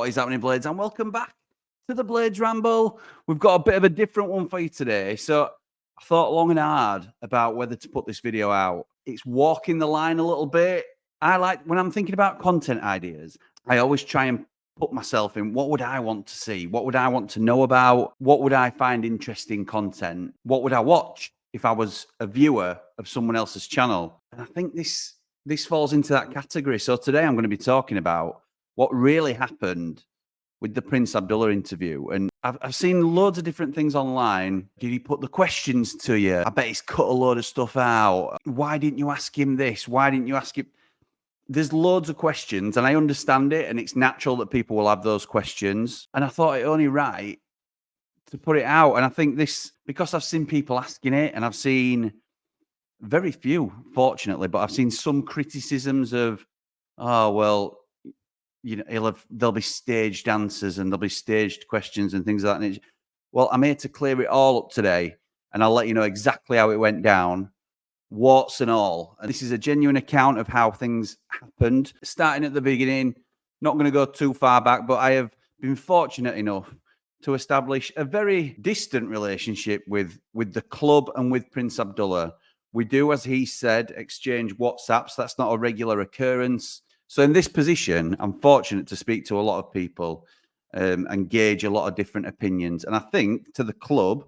What is happening, Blades? And welcome back to the Blades Ramble. We've got a bit of a different one for you today. So I thought long and hard about whether to put this video out. It's walking the line a little bit. I like, when I'm thinking about content ideas, I always try and put myself in, what would I want to see? What would I want to know about? What would I find interesting content? What would I watch if I was a viewer of someone else's channel? And I think this falls into that category. So today I'm going to be talking about what really happened with the Prince Abdullah interview. And I've seen loads of different things online. Did he put the questions to you? I bet he's cut a load of stuff out. Why didn't you ask him this? Why didn't you ask him? There's loads of questions, and I understand it, and it's natural that people will have those questions. And I thought it only right to put it out. And I think this, because I've seen people asking it, and I've seen very few, fortunately, but I've seen some criticisms of, oh, well, you know, there'll be staged answers and there'll be staged questions and things like that. Well, I'm here to clear it all up today, and I'll let you know exactly how it went down, warts and all. And this is a genuine account of how things happened, starting at the beginning. Not going to go too far back, but I have been fortunate enough to establish a very distant relationship with the club and with Prince Abdullah. We do, as he said, exchange WhatsApps. That's not a regular occurrence. So in this position, I'm fortunate to speak to a lot of people and gauge a lot of different opinions. And I think to the club,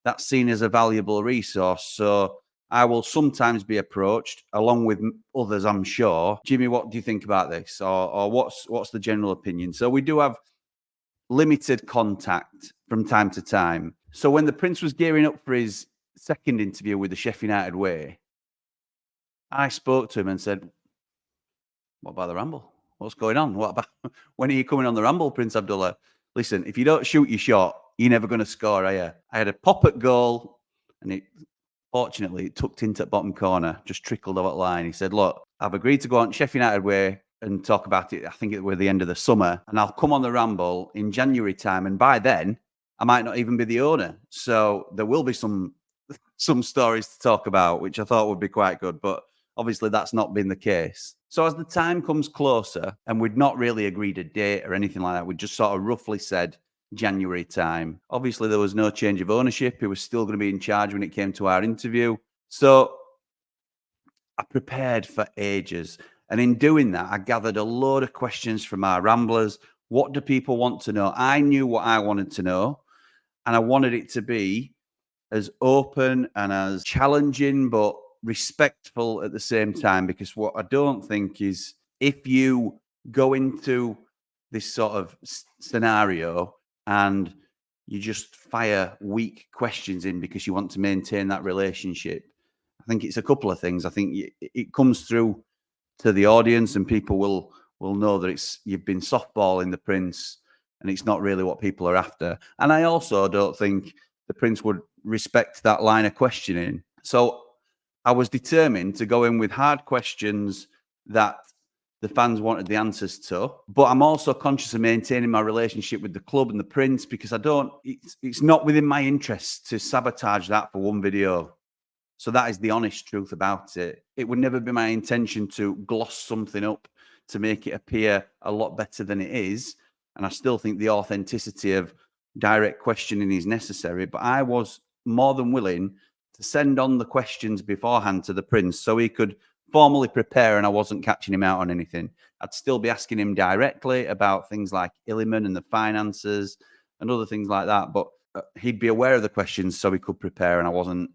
that's seen as a valuable resource. So I will sometimes be approached, along with others, I'm sure. Jimmy, what do you think about this? Or what's the general opinion? So we do have limited contact from time to time. So when the Prince was gearing up for his second interview with the Sheffield United Way, I spoke to him and said, what about the Ramble? What's going on? What about, when are you coming on the Ramble, Prince Abdullah? Listen, if you don't shoot your shot, you're never going to score, are you? I had a pop at goal, and fortunately, it tucked into the bottom corner, just trickled over the line. He said, look, I've agreed to go on Sheffield United Way and talk about it. I think it was the end of the summer, and I'll come on the Ramble in January time. And by then, I might not even be the owner. So there will be some stories to talk about, which I thought would be quite good. But obviously, that's not been the case. So as the time comes closer, and we'd not really agreed a date or anything like that, we just sort of roughly said January time. Obviously, there was no change of ownership. He was still going to be in charge when it came to our interview. So I prepared for ages. And in doing that, I gathered a load of questions from our Ramblers. What do people want to know? I knew what I wanted to know, and I wanted it to be as open and as challenging, but respectful at the same time, because what I don't think is, if you go into this sort of scenario and you just fire weak questions in because you want to maintain that relationship, I think it's a couple of things. I think it comes through to the audience, and people will know that you've been softballing the Prince, and it's not really what people are after. And I also don't think the Prince would respect that line of questioning. So I was determined to go in with hard questions that the fans wanted the answers to, but I'm also conscious of maintaining my relationship with the club and the Prince, because it's not within my interest to sabotage that for one video. So that is the honest truth about it. It would never be my intention to gloss something up to make it appear a lot better than it is. And I still think the authenticity of direct questioning is necessary, but I was more than willing to send on the questions beforehand to the Prince so he could formally prepare, and I wasn't catching him out on anything. I'd still be asking him directly about things like Illiman and the finances and other things like that, but he'd be aware of the questions so he could prepare, and I wasn't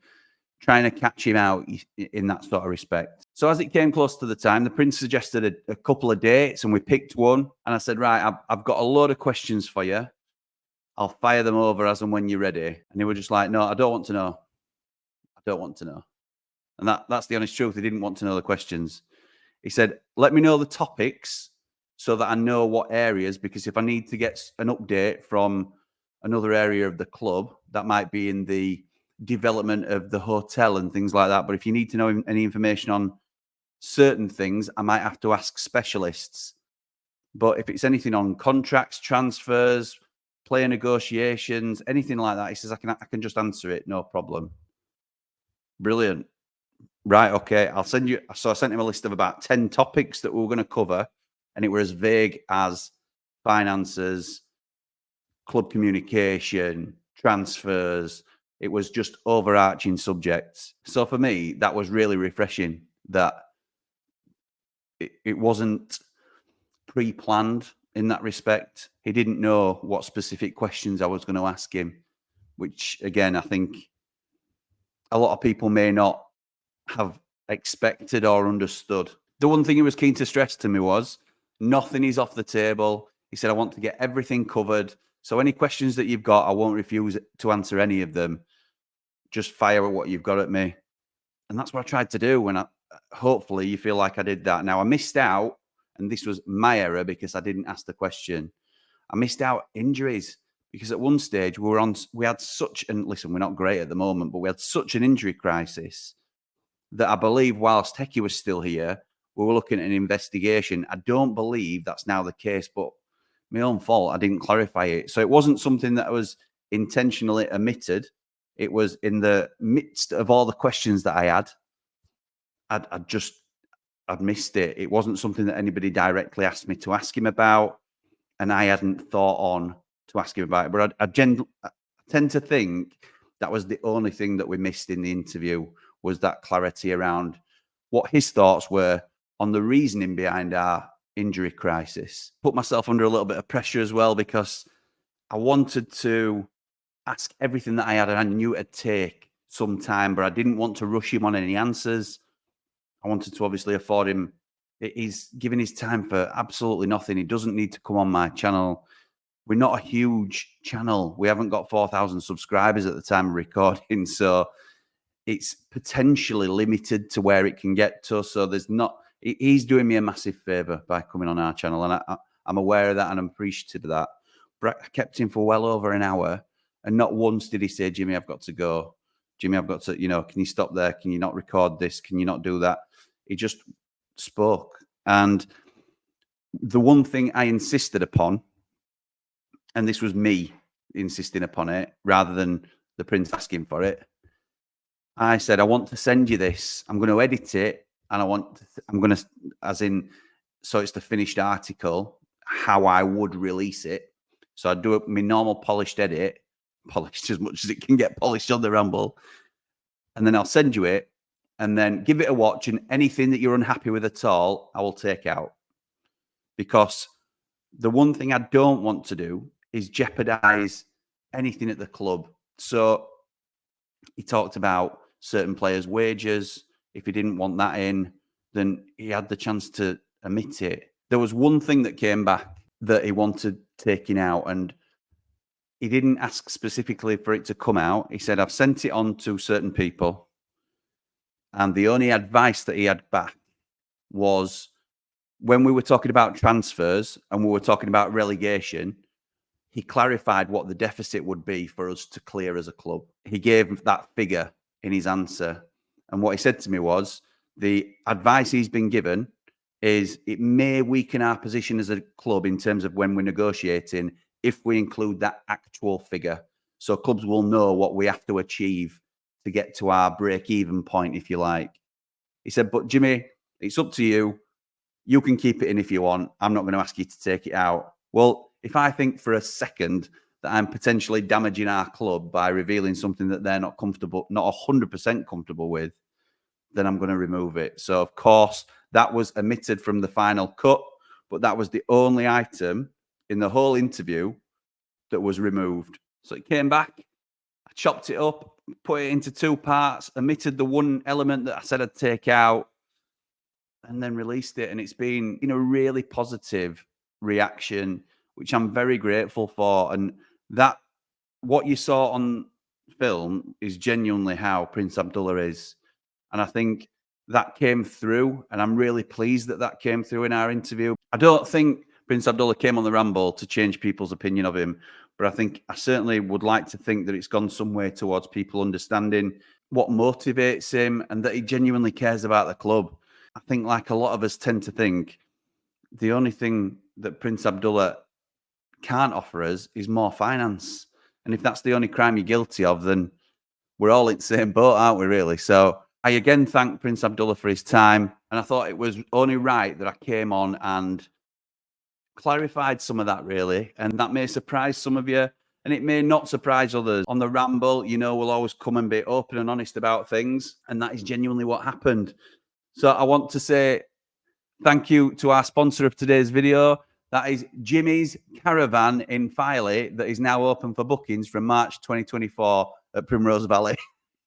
trying to catch him out in that sort of respect. So as it came close to the time, the Prince suggested a couple of dates, and we picked one, and I said, right, I've got a load of questions for you. I'll fire them over as and when you're ready. And he was just like, no, I don't want to know. I don't want to know. And that's the honest truth. He didn't want to know the questions. He said, let me know the topics so that I know what areas, because if I need to get an update from another area of the club, that might be in the development of the hotel and things like that. But if you need to know any information on certain things, I might have to ask specialists. But if it's anything on contracts, transfers, player negotiations, anything like that, he says, I can just answer it, no problem. Brilliant. Right, okay, I'll send you. So I sent him a list of about 10 topics that we were going to cover, and it were as vague as finances, club communication, transfers. It was just overarching subjects. So for me, that was really refreshing that it wasn't pre-planned in that respect. He didn't know what specific questions I was going to ask him, which again, I think a lot of people may not have expected or understood. The one thing he was keen to stress to me was nothing is off the table. He said, I want to get everything covered. So any questions that you've got, I won't refuse to answer any of them. Just fire at what you've got at me. And that's what I tried to do. And hopefully you feel like I did that. Now I missed out, and this was my error because I didn't ask the question. I missed out injuries because at one stage we had such, and listen, we're not great at the moment, but we had such an injury crisis that I believe whilst Hecky was still here, we were looking at an investigation. I don't believe that's now the case, but my own fault. I didn't clarify it. So it wasn't something that was intentionally omitted. It was in the midst of all the questions that I had. I'd missed it. It wasn't something that anybody directly asked me to ask him about, and I hadn't thought on to ask him about it. But I tend to think that was the only thing that we missed in the interview, was that clarity around what his thoughts were on the reasoning behind our injury crisis. Put myself under a little bit of pressure as well because I wanted to ask everything that I had, and I knew it'd take some time, but I didn't want to rush him on any answers. I wanted to obviously afford him. He's giving his time for absolutely nothing. He doesn't need to come on my channel. We're not a huge channel. We haven't got 4,000 subscribers at the time of recording, so it's potentially limited to where it can get to. So there's not. He's doing me a massive favor by coming on our channel, and I'm aware of that, and I'm appreciative of that. But I kept him for well over an hour, and not once did he say, Jimmy, I've got to go. Jimmy, I've got to, can you stop there? Can you not record this? Can you not do that? He just spoke. And the one thing I insisted upon, and this was me insisting upon it rather than the Prince asking for it, I said, I want to send you this. I'm going to edit it, and I'm going to, as in, so it's the finished article, how I would release it. So I'd do it my normal polished edit, polished as much as it can get polished on the Ramble, and then I'll send you it, and then give it a watch, and anything that you're unhappy with at all, I will take out. Because the one thing I don't want to do is jeopardize anything at the club. So he talked about certain players' wages. If he didn't want that in, then he had the chance to omit it. There was one thing that came back that he wanted taking out, and he didn't ask specifically for it to come out. He said, I've sent it on to certain people, and the only advice that he had back was when we were talking about transfers and we were talking about relegation, he clarified what the deficit would be for us to clear as a club. He gave that figure in his answer. And what he said to me was, the advice he's been given is it may weaken our position as a club in terms of when we're negotiating if we include that actual figure. So clubs will know what we have to achieve to get to our break-even point, if you like. He said, but Jimmy, it's up to you. You can keep it in if you want. I'm not going to ask you to take it out. Well, if I think for a second that I'm potentially damaging our club by revealing something that they're not comfortable, not 100% comfortable with, then I'm going to remove it. So, of course, that was omitted from the final cut, but that was the only item in the whole interview that was removed. So it came back, I chopped it up, put it into two parts, omitted the one element that I said I'd take out, and then released it. And it's been, a really positive reaction, which I'm very grateful for. And that, what you saw on film is genuinely how Prince Abdullah is. And I think that came through, and I'm really pleased that that came through in our interview. I don't think Prince Abdullah came on the Ramble to change people's opinion of him, but I certainly would like to think that it's gone some way towards people understanding what motivates him and that he genuinely cares about the club. I think, like a lot of us tend to think, the only thing that Prince Abdullah can't offer us is more finance. And if that's the only crime you're guilty of, then we're all in the same boat, aren't we, really? So I again thank Prince Abdullah for his time. And I thought it was only right that I came on and clarified some of that really, and that may surprise some of you, and it may not surprise others. On the Ramble, you know, we'll always come and be open and honest about things, and that is genuinely what happened. So I want to say thank you to our sponsor of today's video. That is Jimmy's Caravan in Filey, that is now open for bookings from March 2024 at Primrose Valley.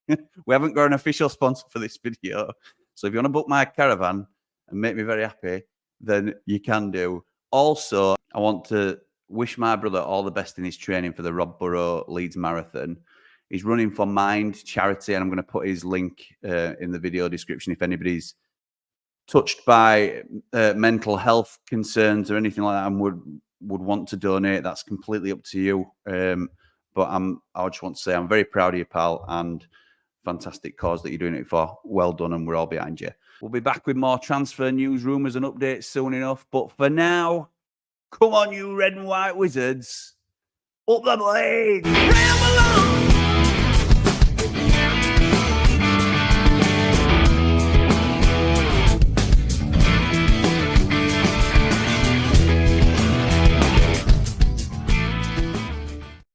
We haven't got an official sponsor for this video, so if you want to book my caravan and make me very happy, then you can do. Also, I want to wish my brother all the best in his training for the Rob Burrow Leeds Marathon. He's running for Mind charity, and I'm going to put his link in the video description if anybody's touched by mental health concerns or anything like that and would want to donate. That's completely up to you. But I just want to say I'm very proud of you, pal, and fantastic cause that you're doing it for. Well done, and we're all behind you. We'll be back with more transfer news, rumours, and updates soon enough. But for now, come on, you red and white wizards. Up the blade! Ramble on!